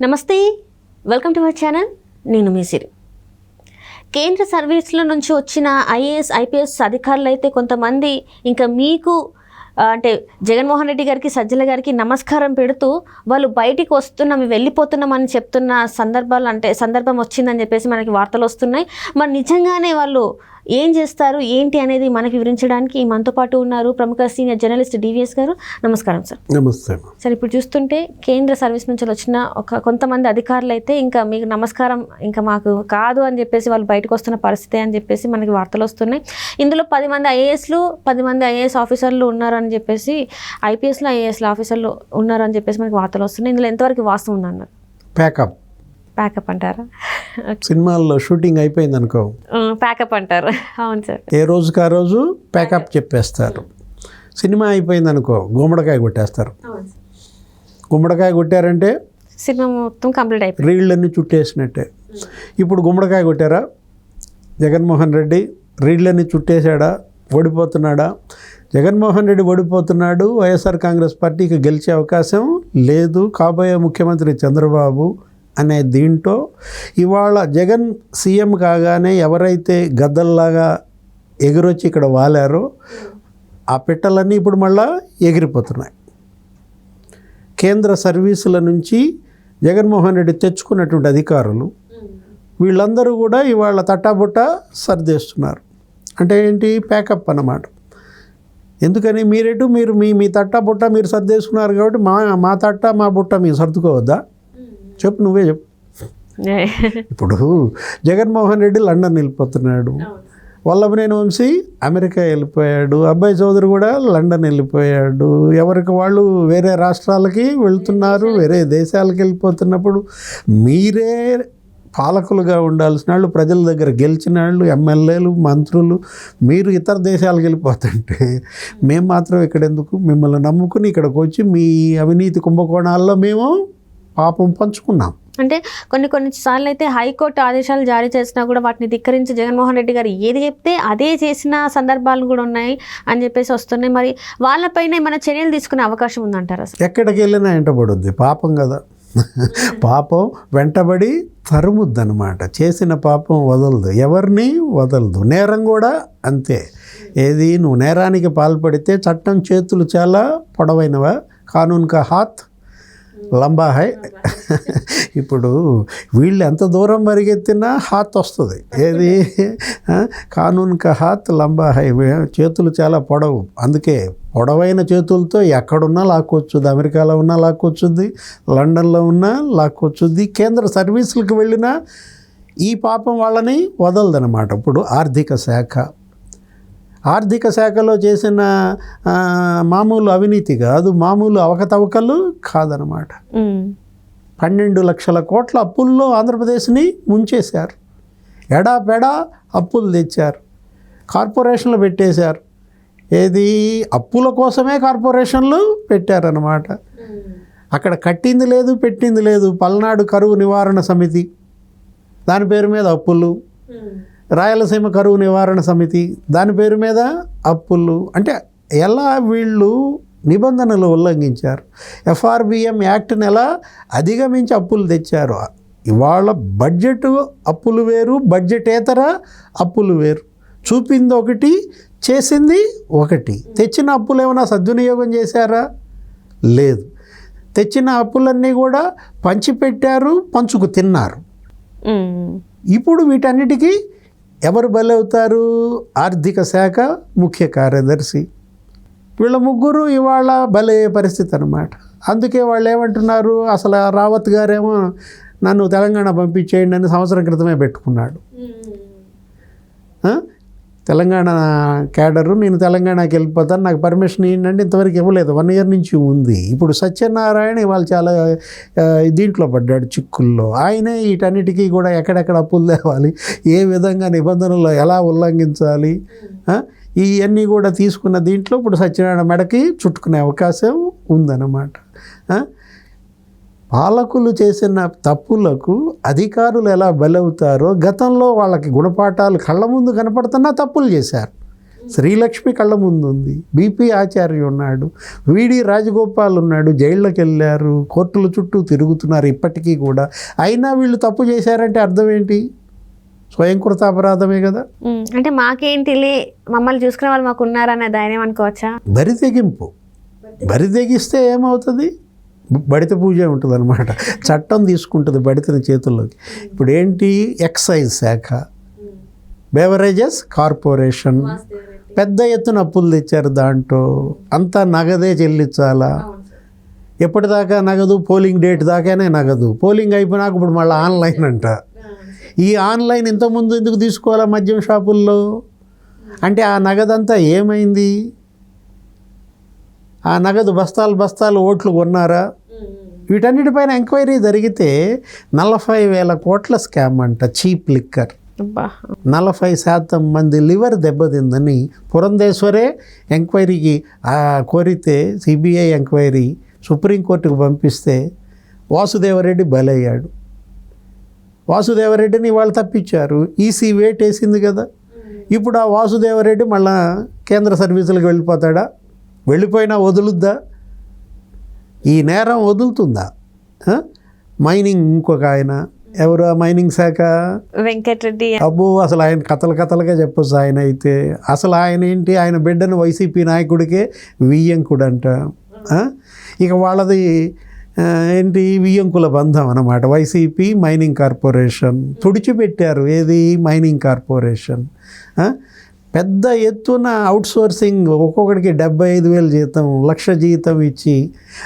నమస్తే, welcome to our channel. నేను మీ సిరి. కేంద్ర సర్వీసుల నుంచి వచ్చిన ఐఏఎస్ ఐపీఎస్ అధికారులు అయితే కొంతమంది ఇంకా మీకు అంటే జగన్మోహన్ రెడ్డి గారికి సజ్జల గారికి నమస్కారం పెడుతూ వాళ్ళు బయటికి వస్తున్నాం, మేము వెళ్ళిపోతున్నామని చెప్తున్న సందర్భం వచ్చిందని చెప్పేసి మనకి వార్తలు వస్తున్నాయి. మరి నిజంగానే వాళ్ళు ఏం చేస్తారు ఏంటి అనేది మనకి వివరించడానికి మనతో పాటు ఉన్నారు ప్రముఖ సీనియర్ జర్నలిస్ట్ డివిఎస్ గారు. నమస్కారం సార్. నమస్తే సార్. ఇప్పుడు చూస్తుంటే కేంద్ర సర్వీస్ నుంచి వచ్చిన కొంతమంది అధికారులు అయితే ఇంకా మీకు నమస్కారం ఇంకా మాకు కాదు అని చెప్పేసి వాళ్ళు బయటకు వస్తున్న పరిస్థితి అని చెప్పేసి మనకి వార్తలు వస్తున్నాయి. ఇందులో 10 మంది ఐఏఎస్లు 10 మంది ఐఏఎస్ ఆఫీసర్లు ఉన్నారని చెప్పేసి, ఐపీఎస్లు ఐఏఎస్ల ఆఫీసర్లు ఉన్నారని చెప్పేసి మనకి వార్తలు వస్తున్నాయి. ఇందులో ఎంతవరకు వాస్తవం ఉందన్నారు? ప్యాకప్ అంటారా? సినిమాల్లో షూటింగ్ అయిపోయింది అనుకో, ప్యాకప్ అంటారు. అవును సార్. ఏ రోజుకి ఆ రోజు ప్యాకప్ చెప్పేస్తారు. సినిమా అయిపోయింది అనుకో, గుమ్మడికాయ కొట్టేస్తారు. గుమ్మడికాయ కొట్టారంటే సినిమా మొత్తం కంప్లీట్ అయిపోయింది, రీళ్ళన్నీ చుట్టేసినట్టే. ఇప్పుడు గుమ్మడికాయ కొట్టారా, జగన్మోహన్ రెడ్డి రీళ్ళన్నీ చుట్టేశాడా, ఓడిపోతున్నాడా? జగన్మోహన్ రెడ్డి ఓడిపోతున్నాడు, వైఎస్ఆర్ కాంగ్రెస్ పార్టీకి గెలిచే అవకాశం లేదు, కాబోయే ముఖ్యమంత్రి చంద్రబాబు అనే దీంట్లో ఇవాళ జగన్ సీఎం కాగానే ఎవరైతే గద్దల్లాగా ఎగురొచ్చి ఇక్కడ వాలారో ఆ పిట్టలన్నీ ఇప్పుడు మళ్ళా ఎగిరిపోతున్నాయి. కేంద్ర సర్వీసుల నుంచి జగన్మోహన్ రెడ్డి తెచ్చుకున్నటువంటి అధికారులు వీళ్ళందరూ కూడా ఇవాళ తట్టాబుట్ట సర్దేస్తున్నారు. అంటే ఏంటి? ప్యాకప్ అన్నమాట. ఎందుకని? మీరు మీ తట్టాబుట్ట మీరు సర్దేసుకున్నారు కాబట్టి మా తట్ట మా బుట్ట మీరు సర్దుకోవద్దా? చెప్పు, నువ్వే చెప్పు. ఇప్పుడు జగన్మోహన్ రెడ్డి లండన్ వెళ్ళిపోతున్నాడు, వల్లభనేని వంశీ అమెరికా వెళ్ళిపోయాడు, అబ్బాయి చౌదరి కూడా లండన్ వెళ్ళిపోయాడు, ఎవరికి వాళ్ళు వేరే రాష్ట్రాలకి వెళ్తున్నారు, వేరే దేశాలకు వెళ్ళిపోతున్నప్పుడు మీరే పాలకులుగా ఉండాల్సిన వాళ్ళు, ప్రజల దగ్గర గెలిచిన వాళ్ళు, ఎమ్మెల్యేలు, మంత్రులు, మీరు ఇతర దేశాలకు వెళ్ళిపోతుంటే మేము మాత్రం ఇక్కడ ఎందుకు? మిమ్మల్ని నమ్ముకుని ఇక్కడికి వచ్చి మీ అవినీతి కుంభకోణాల్లో మేము పాపం పంచుకున్నాం. అంటే కొన్ని సార్లు అయితే హైకోర్టు ఆదేశాలు జారీ చేసినా కూడా వాటిని ధిక్కరించి జగన్మోహన్ రెడ్డి గారు ఏది చెప్తే అదే చేసిన సందర్భాలు కూడా ఉన్నాయి అని చెప్పేసి వస్తున్నాయి. మరి వాళ్ళపైన ఏమైనా చర్యలు తీసుకునే అవకాశం ఉందంటారా? ఎక్కడికి వెళ్ళినా వెంటబడుద్ది, పాపం కదా. పాపం వెంటబడి తరుముద్దనమాట. చేసిన పాపం వదలదు, ఎవరిని వదలదు. నేరం కూడా అంతే. ఏది, నువ్వు నేరానికి పాల్పడితే చట్టం చేతులు చాలా పొడవైనవా, కానూన్ కా హాత్ లంబా హై. ఇప్పుడు వీళ్ళు ఎంత దూరం పరిగెత్తినా హాత్ వస్తుంది. ఏది, కానూన్ కా హాత్ లంబా హై. చేతులు చాలా పొడవు, అందుకే పొడవైన చేతులతో ఎక్కడున్నా లాక్కొచ్చుద్ది. అమెరికాలో ఉన్నా లాక్కొచ్చుద్ది, లండన్లో ఉన్నా లాక్కొచ్చుద్ది. కేంద్ర సర్వీసులకు వెళ్ళినా ఈ పాపం వాళ్ళని వదలదనమాట. ఇప్పుడు ఆర్థిక శాఖలో చేసిన మామూలు అవినీతి కాదు, మామూలు అవకతవకలు కాదనమాట. 12 లక్షల కోట్ల అప్పుల్లో ఆంధ్రప్రదేశ్ని ముంచేశారు. ఎడాపెడా అప్పులు తెచ్చారు, కార్పొరేషన్లు పెట్టేశారు. ఏది, అప్పుల కోసమే కార్పొరేషన్లు పెట్టారనమాట. అక్కడ కట్టింది లేదు, పెట్టింది లేదు. పల్నాడు కరువు నివారణ సమితి, దాని పేరు మీద అప్పులు. రాయలసీమ కరువు నివారణ సమితి, దాని పేరు మీద అప్పులు. అంటే ఎలా వీళ్ళు నిబంధనలు ఉల్లంఘించారు, ఎఫ్ఆర్బిఎం యాక్ట్ని ఎలా అధిగమించి అప్పులు తెచ్చారు. ఇవాళ బడ్జెట్ అప్పులు వేరు, బడ్జెటేతర అప్పులు వేరు. చూపింది ఒకటి, చేసింది ఒకటి. తెచ్చిన అప్పులు ఏమైనా సద్వినియోగం చేశారా? లేదు. తెచ్చిన అప్పులన్నీ కూడా పంచిపెట్టారు, పంచుకు తిన్నారు. ఇప్పుడు వీటన్నిటికీ ఎవరు బలవుతారు? ఆర్థిక శాఖ ముఖ్య కార్యదర్శి. వీళ్ళ ముగ్గురు ఇవాళ బలయ్యే పరిస్థితి అన్నమాట. అందుకే వాళ్ళు ఏమంటున్నారు, అసలు రావత్ గారేమో నన్ను తెలంగాణ పంపించేయండి అని సంవత్సరం క్రితమే పెట్టుకున్నాడు. తెలంగాణ క్యాడరు, నేను తెలంగాణకి వెళ్ళిపోతాను, నాకు పర్మిషన్ ఇవ్వండి, ఇంతవరకు ఇవ్వలేదు. 1 ఇయర్ నుంచి ఉంది. ఇప్పుడు సత్యనారాయణ ఇవాళ చాలా దీంట్లో పడ్డాడు, చిక్కుల్లో. ఆయనే వీటన్నిటికీ కూడా ఎక్కడెక్కడ అప్పులు తేవాలి, ఏ విధంగా నిబంధనలు ఎలా ఉల్లంఘించాలి, ఇవన్నీ కూడా తీసుకున్న దీంట్లో ఇప్పుడు సత్యనారాయణ మెడకి చుట్టుకునే అవకాశం ఉందన్నమాట. పాలకులు చేసిన తప్పులకు అధికారులు ఎలా బలవుతారో, గతంలో వాళ్ళకి గుణపాఠాలు కళ్ళ ముందు కనపడుతున్నా తప్పులు చేశారు. శ్రీలక్ష్మి కళ్ళ ముందు ఉంది, బీపీ ఆచార్య ఉన్నాడు, విడి రాజగోపాల్ ఉన్నాడు, జైళ్ళకి వెళ్ళారు, కోర్టుల చుట్టూ తిరుగుతున్నారు ఇప్పటికీ కూడా. అయినా వీళ్ళు తప్పు చేశారంటే అర్థం ఏంటి? స్వయంకృత అపరాధమే కదా. అంటే మాకేంటిలే, మమ్మల్ని చూసుకునే వాళ్ళు మాకు ఉన్నారనే ధైర్యం అనుకోవచ్చా? బరి తెగింపు. బరి తెగిస్తే ఏమవుతుంది? బడిత పూజ ఉంటుంది అనమాట. చట్టం తీసుకుంటుంది బడితని చేతుల్లోకి. ఇప్పుడు ఏంటి? ఎక్సైజ్ శాఖ, బెవరేజెస్ కార్పొరేషన్ పెద్ద ఎత్తున అప్పులు తెచ్చారు. దాంట్లో అంతా నగదే చెల్లించాలా. ఎప్పటిదాకా నగదు? పోలింగ్ డేట్ దాకానే నగదు. పోలింగ్ అయిపోయినాక ఇప్పుడు మళ్ళీ ఆన్లైన్ అంట. ఈ ఆన్లైన్ ఇంతకుముందు ఎందుకు తీసుకోవాలా మద్యం షాపుల్లో? అంటే ఆ నగదంతా ఏమైంది? ఆ నగదు బస్తాలు బస్తాలు ఓట్లు కొన్నారా? వీటన్నిటిపైన ఎంక్వైరీ జరిగితే 40,000 కోట్ల స్కామ్ అంట. Cheap liquor. 40% మంది లివర్ దెబ్బతిందని పురంధేశ్వరే ఎంక్వైరీకి కోరితే సిబిఐ ఎంక్వైరీ సుప్రీంకోర్టుకు పంపిస్తే వాసుదేవరెడ్డి బలయ్యాడు. వాసుదేవరెడ్డిని వాళ్ళు తప్పించారు. ఈసీ వేట్ వేసింది కదా. ఇప్పుడు ఆ వాసుదేవరెడ్డి మళ్ళా కేంద్ర సర్వీసులకు వెళ్ళిపోతాడా? వెళ్ళిపోయినా వదులుద్దా? ఈ నేరం వదులుతుందా? మైనింగ్ ఇంకొక ఆయన ఎవరు? ఆ మైనింగ్ శాఖ వెంకటరెడ్డి. అబ్బో, అసలు ఆయన కథలుగా చెప్పొచ్చు. ఆయన అయితే అసలు ఆయన ఏంటి? ఆయన బిడ్డను వైసీపీ నాయకుడికే వియ్యంకుడంట. ఇక వాళ్ళది ఏంటి? వియ్యంకుల బంధం అన్నమాట. వైసీపీ మైనింగ్ కార్పొరేషన్ తుడిచిపెట్టారు. ఏది? Mining corporation. పెద్ద ఎత్తున అవుట్సోర్సింగ్, ఒక్కొక్కడికి 75,000 జీతం, 1,00,000 జీతం ఇచ్చి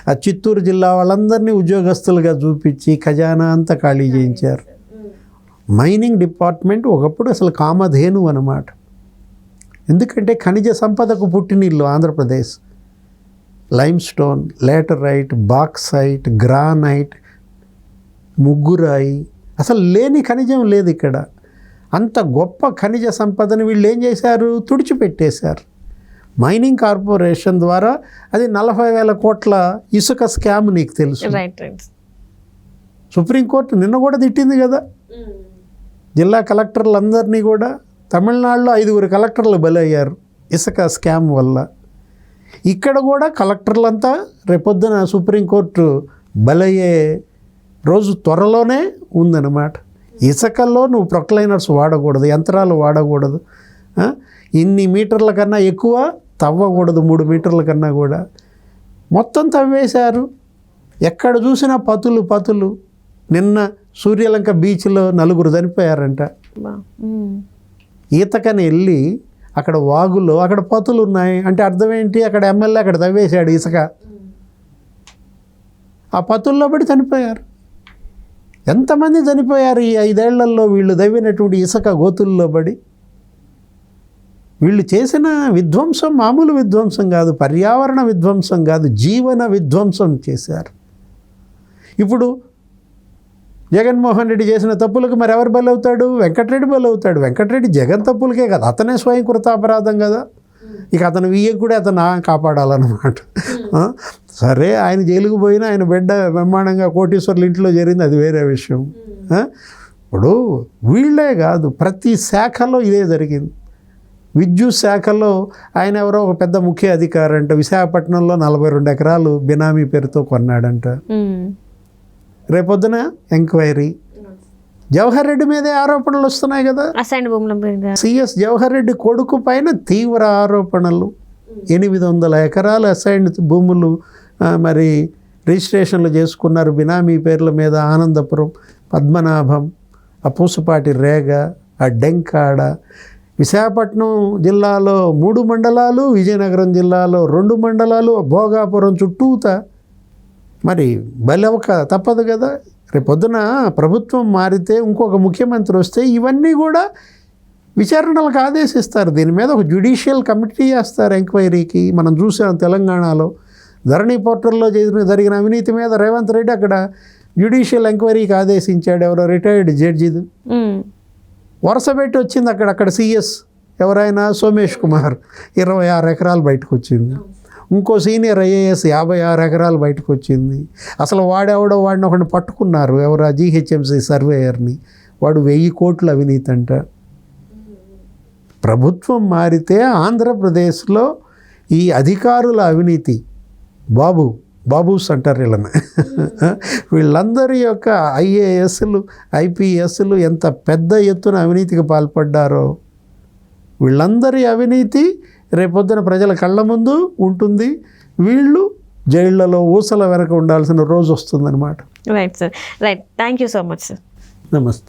ఆ చిత్తూరు జిల్లా వాళ్ళందరినీ ఉద్యోగస్తులుగా చూపించి ఖజానా అంతా ఖాళీ చేయించారు. మైనింగ్ డిపార్ట్మెంట్ ఒకప్పుడు అసలు కామధేను అన్నమాట. ఎందుకంటే ఖనిజ సంపదకు పుట్టినిల్లు Andhra Pradesh. Limestone, laterite, bauxite, granite, ముగ్గురాయి, అసలు లేని ఖనిజం లేదు ఇక్కడ. అంత గొప్ప ఖనిజ సంపదని వీళ్ళు ఏం చేశారు? తుడిచిపెట్టేశారు. మైనింగ్ కార్పొరేషన్ ద్వారా అది 40,000 కోట్ల ఇసుక స్కామ్ నీకు తెలుసు. సుప్రీంకోర్టు నిన్న కూడా తిట్టింది కదా జిల్లా కలెక్టర్లందరినీ కూడా. తమిళనాడులో 5 కలెక్టర్లు బలయ్యారు ఇసుక స్కామ్ వల్ల. ఇక్కడ కూడా కలెక్టర్లంతా రేపొద్దున సుప్రీంకోర్టు బలయ్యే రోజు త్వరలోనే ఉందన్నమాట. ఇసుకల్లో నువ్వు ప్రొక్లైనర్స్ వాడకూడదు, యంత్రాలు వాడకూడదు, ఇన్ని మీటర్ల కన్నా ఎక్కువ తవ్వకూడదు, 3 మీటర్ల కన్నా కూడా. మొత్తం తవ్వేశారు. ఎక్కడ చూసినా పతులు. నిన్న సూర్యలంక బీచ్లో 4 చనిపోయారంట. ఈతకని వెళ్ళి అక్కడ వాగులో అక్కడ పతులు ఉన్నాయి అంటే అర్థం ఏంటి? అక్కడ ఎమ్మెల్యే అక్కడ తవ్వేశాడు ఇసుక. ఆ పతుల్లో పడి చనిపోయారు. ఎంతమంది చనిపోయారు ఈ 5 ఏళ్లలో వీళ్ళు తవ్వినటువంటి ఇసుక గోతుల్లో పడి? వీళ్ళు చేసిన విధ్వంసం మామూలు విధ్వంసం కాదు, పర్యావరణ విధ్వంసం కాదు, జీవన విధ్వంసం చేశారు. ఇప్పుడు జగన్మోహన్ రెడ్డి చేసిన తప్పులకు మరి ఎవరు బలవుతాడు? వెంకటరెడ్డి బలవుతాడు. వెంకటరెడ్డి జగన్ తప్పులకే కదా, అతనే స్వయంకృత అపరాధం కదా. ఇక అతను కూడా అతను కాపాడాలన్నమాట. సరే, ఆయన జైలుకు పోయినా ఆయన బిడ్డ బ్రహ్మాండంగా కోటీశ్వర్ల ఇంట్లో జరిగింది, అది వేరే విషయం. ఇప్పుడు వీళ్ళే కాదు, ప్రతి శాఖలో ఇదే జరిగింది. విద్యుత్ శాఖలో ఆయన ఎవరో ఒక పెద్ద ముఖ్య అధికారి అంట, విశాఖపట్నంలో 42 ఎకరాలు బినామీ పేరుతో కొన్నాడంట. రేపొద్దున ఎంక్వైరీ. జవహర్ రెడ్డి మీదే ఆరోపణలు వస్తున్నాయి కదా. సిఎస్ జవహర్ రెడ్డి కొడుకు పైన తీవ్ర ఆరోపణలు. 800 ఎకరాలు అసైన్డ్ భూములు మరి రిజిస్ట్రేషన్లు చేసుకున్నారు బినామీ పేర్ల మీద. ఆనందపురం, పద్మనాభం, ఆ పూసపాటి రేగ, ఆ డెంకాడ. విశాఖపట్నం జిల్లాలో 3 మండలాలు, విజయనగరం జిల్లాలో 2 మండలాలు, భోగాపురం చుట్టూత మరి బలవక తప్పదు కదా. రేపొద్దున ప్రభుత్వం మారితే ఇంకొక ముఖ్యమంత్రి వస్తే ఇవన్నీ కూడా విచారణలకు ఆదేశిస్తారు. దీని మీద ఒక జ్యుడిషియల్ కమిటీ చేస్తారు ఎంక్వైరీకి. మనం చూసాం తెలంగాణలో ధరణి పోర్టల్లో జరిగిన అవినీతి మీద రేవంత్ రెడ్డి అక్కడ జ్యుడిషియల్ ఎంక్వైరీకి ఆదేశించాడు. ఎవరో రిటైర్డ్ జడ్జిది వరుస పెట్టి వచ్చింది. అక్కడ సిఎస్ ఎవరైనా సోమేష్ కుమార్ 26 ఎకరాలు బయటకు వచ్చింది. ఇంకో సీనియర్ ఐఏఎస్ 56 ఎకరాలు బయటకు వచ్చింది. అసలు వాడెవడో వాడిని ఒకరిని పట్టుకున్నారు, ఎవరు? జీహెచ్ఎంసీ సర్వేయర్ని. వాడు 1000 కోట్ల అవినీతి అంట. ప్రభుత్వం మారితే ఆంధ్రప్రదేశ్లో ఈ అధికారుల అవినీతి బాబూస్ అంటారు వీళ్ళని, వీళ్ళందరి యొక్క ఐఏఎస్లు ఐపీఎస్లు ఎంత పెద్ద ఎత్తున అవినీతికి పాల్పడ్డారో, వీళ్ళందరి అవినీతి రేపొద్దున ప్రజల కళ్ళ ముందు ఉంటుంది. వీళ్ళు జైళ్లలో ఊసల వెనక ఉండాల్సిన రోజు వస్తుందన్నమాట. Right sir, right. Thank you so much sir. నమస్తే.